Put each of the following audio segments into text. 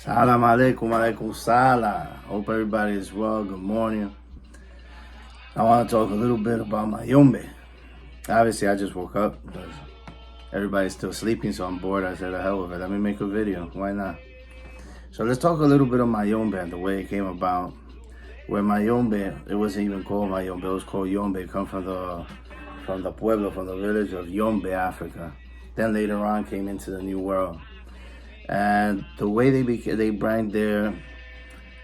Salam alaikum, alaikum salam. Hope everybody is well. Good morning. I want to talk a little bit about mayombe. Obviously, I just woke up because everybody's still sleeping, so I'm bored. I said, the hell with it. Let me make a video. Why not? So let's talk a little bit of mayombe and the way it came about. Where mayombe, it wasn't even called mayombe. It was called yombe. It comes from the pueblo, from the village of Yombe, Africa. Then later on came into the New World. And the way they bring their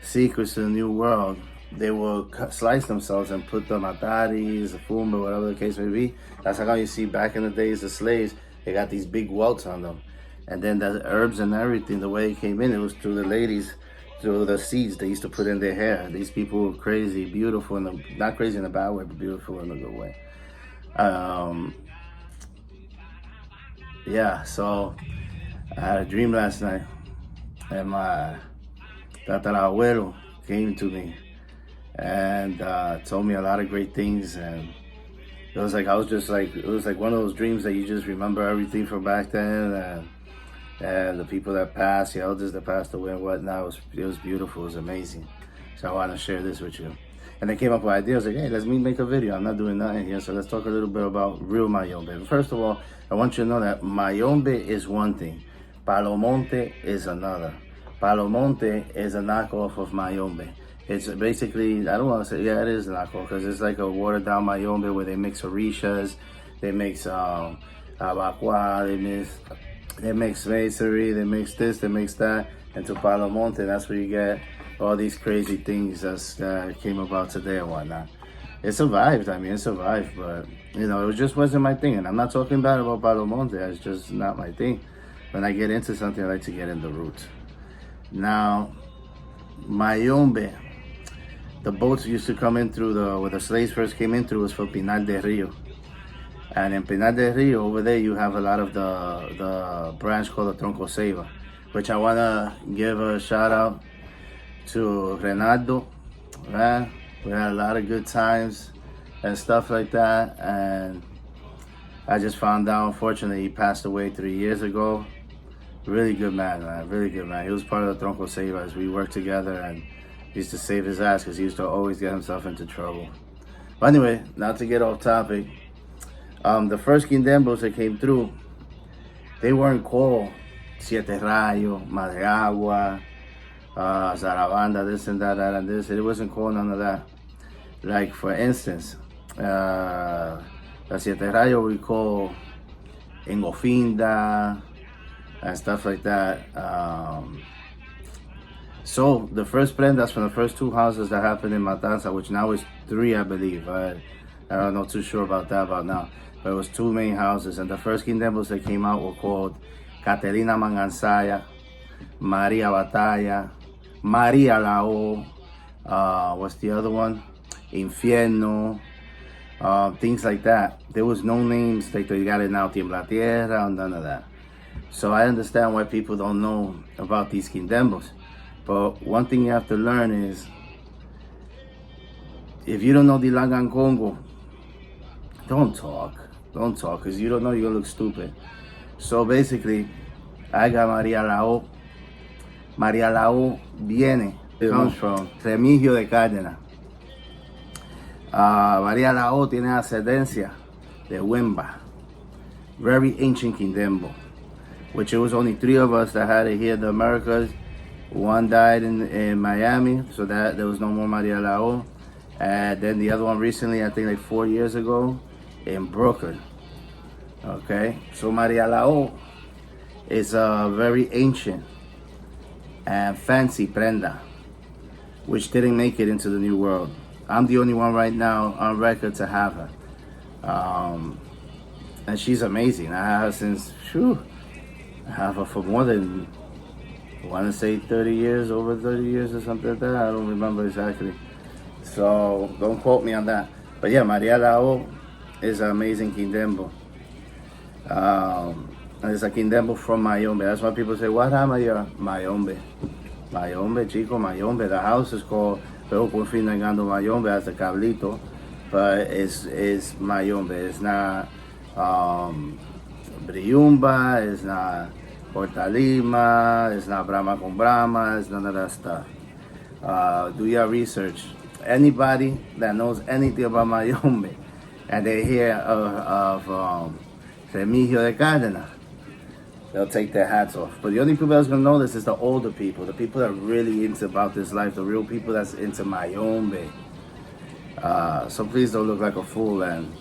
secrets to the New World, they will slice themselves and put the mataris, the fumba, whatever the case may be. That's how you see back in the days, the slaves, they got these big welts on them. And then the herbs and everything, the way it came in, it was through the ladies, through the seeds they used to put in their hair. These people were crazy, beautiful, not crazy in a bad way, but beautiful in a good way. Yeah, so I had a dream last night, and my tatarabuelo came to me and told me a lot of great things. And it was like it was like one of those dreams that you just remember everything from back then, and the people that passed, the elders that passed away and whatnot. It was beautiful. It was amazing. So I want to share this with you. And they came up with ideas like, hey, let's make a video. I'm not doing nothing here, so let's talk a little bit about real mayombe. First of all, I want you to know that mayombe is one thing. Palomonte is another. Palomonte is a knockoff of mayombe. It's basically, I don't want to say, yeah, it is a knockoff, because it's like a watered down mayombe where they mix orishas, they mix abacua, they mix masonry, they mix this, they mix that, and to Palomonte, that's where you get all these crazy things that came about today and whatnot. It survived, it survived, but, it just wasn't my thing. And I'm not talking bad about Palomonte, it's just not my thing. When I get into something, I like to get in the roots. Now, mayombe, the boats used to come in through where the slaves first came in through was for Pinar del Rio. And in Pinar del Rio, over there, you have a lot of the branch called the Tronco Ceiba, which I want to give a shout out to Renaldo. Man, we had a lot of good times and stuff like that. And I just found out, unfortunately, he passed away 3 years ago. Really good man, really good man. He was part of the Tronco Ceiba. We worked together, and he used to save his ass because he used to always get himself into trouble. But anyway, not to get off topic, the first Quindembos that came through, they weren't called Siete Rayo, Madre Agua, Zarabanda, this and that and this. It wasn't called none of that. Like, for instance, the Siete Rayo we call Engofinda and stuff like that. So the first prendas from the first two houses that happened in Matanza, which now is 3, I believe. I'm not too sure about that now. But it was 2 main houses, and the first Quindembos that came out were called Caterina Mangansaya, Maria Batalla, Maria Lao, what's the other one? Infierno, things like that. There was no names like they got it now, Tiembla Tierra, and none of that. So I understand why people don't know about these Quindembos. But one thing you have to learn is, if you don't know Dilanga and ncongo, don't talk, because you don't know, you're gonna look stupid. So basically, I got Maria Lao. Maria Lao comes from Remigio de Cárdenas. Maria Lao tiene ascendencia de Wemba, very ancient Quindembo, which it was only 3 of us that had it here in the Americas. 1 died in Miami, so that there was no more Maria Lao. And then the other one recently, I think like 4 years ago, in Brooklyn. Okay, so Maria Lao is a very ancient and fancy prenda, which didn't make it into the New World. I'm the only one right now on record to have her. And she's amazing. I have her since, I have her for more than, I want to say 30 years, over 30 years or something like that. I don't remember exactly. So don't quote me on that. But yeah, Maria Lao is an amazing Quindembo. And it's a Quindembo from Mayombe. That's why people say, what happened here? Mayombe. Mayombe, chico, Mayombe. The house is called Pero por fin negando Mayombe as a cablito. But it's Mayombe. It's not Briumba, it's not corta lima, it's not Brahma con Brahma, it's none of that stuff. Do your research. Anybody that knows anything about mayombe and they hear of Remigio de Cárdenas, they'll take their hats off. But the only people that's gonna know this is the older people, the people that are really into about this life, the real people that's into mayombe. So please don't look like a fool and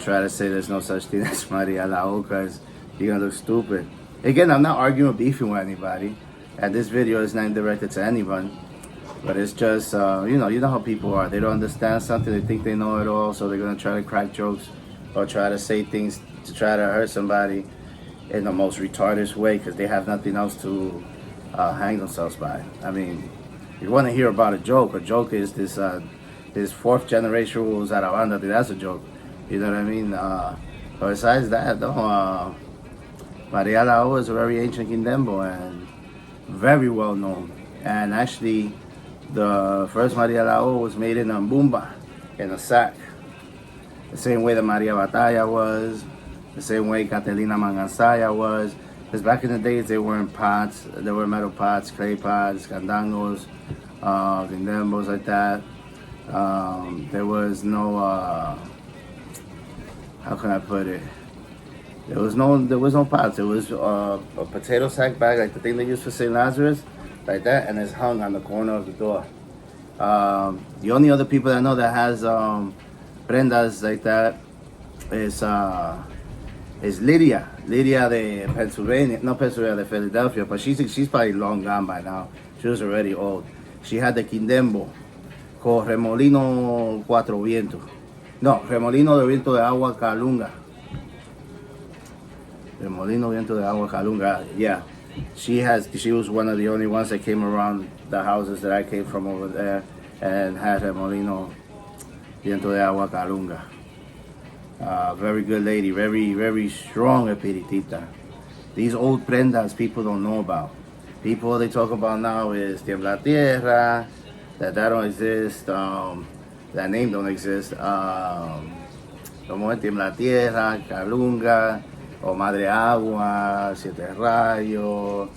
try to say there's no such thing as Maria Lao, because you're gonna look stupid. Again, I'm not arguing or beefing with anybody, and this video is not directed to anyone. But it's just, you know how people are. They don't understand something, they think they know it all, so they're gonna try to crack jokes or try to say things to try to hurt somebody in the most retarded way because they have nothing else to hang themselves by. I mean, you want to hear about a joke is this fourth generation rules out of Anda. That's a joke. You know what I mean? But besides that, no, Maria Lao is a very ancient Kindembo and very well known. And actually, the first Maria Lao was made in a mbumba, in a sack. The same way that Maria Batalla was, the same way Catalina Mangansaya was. Because back in the days, they were in pots. There were metal pots, clay pots, candangos, Kindembos like that. There was no, how can I put it? There was no pots. It was a potato sack bag, like the thing they used for St. Lazarus, like that, and it's hung on the corner of the door. The only other people that know that has prendas like that is Lydia de Pennsylvania, not Pennsylvania, de Philadelphia, but she's probably long gone by now. She was already old. She had the Kindembo called Remolino Cuatro Vientos. No, Remolino de Viento de Agua Calunga. Remolino Viento de Agua Calunga, yeah. She was one of the only ones that came around the houses that I came from over there and had Remolino Viento de Agua Calunga. Very good lady, very, very strong espiritista. These old prendas people don't know about. People they talk about now is Tiembla Tierra, that don't exist, that name don't exist. Como Tiembla Tierra, Calunga, o Madre Agua, Siete Rayos,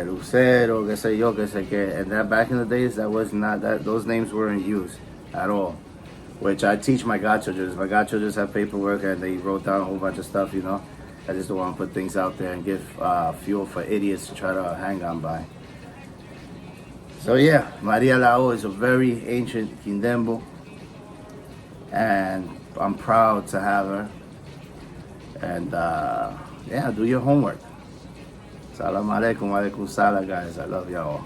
Lucero, qué sé yo, qué sé qué. And that back in the days, that was not that. Those names weren't used at all. Which I teach my godchildren. My godchildren have paperwork and they wrote down a whole bunch of stuff. I just don't want to put things out there and give fuel for idiots to try to hang on by. So yeah, Maria Lao is a very ancient Kindembo, and I'm proud to have her. And yeah, do your homework. Salam alaikum, alaikum salam, guys. I love y'all.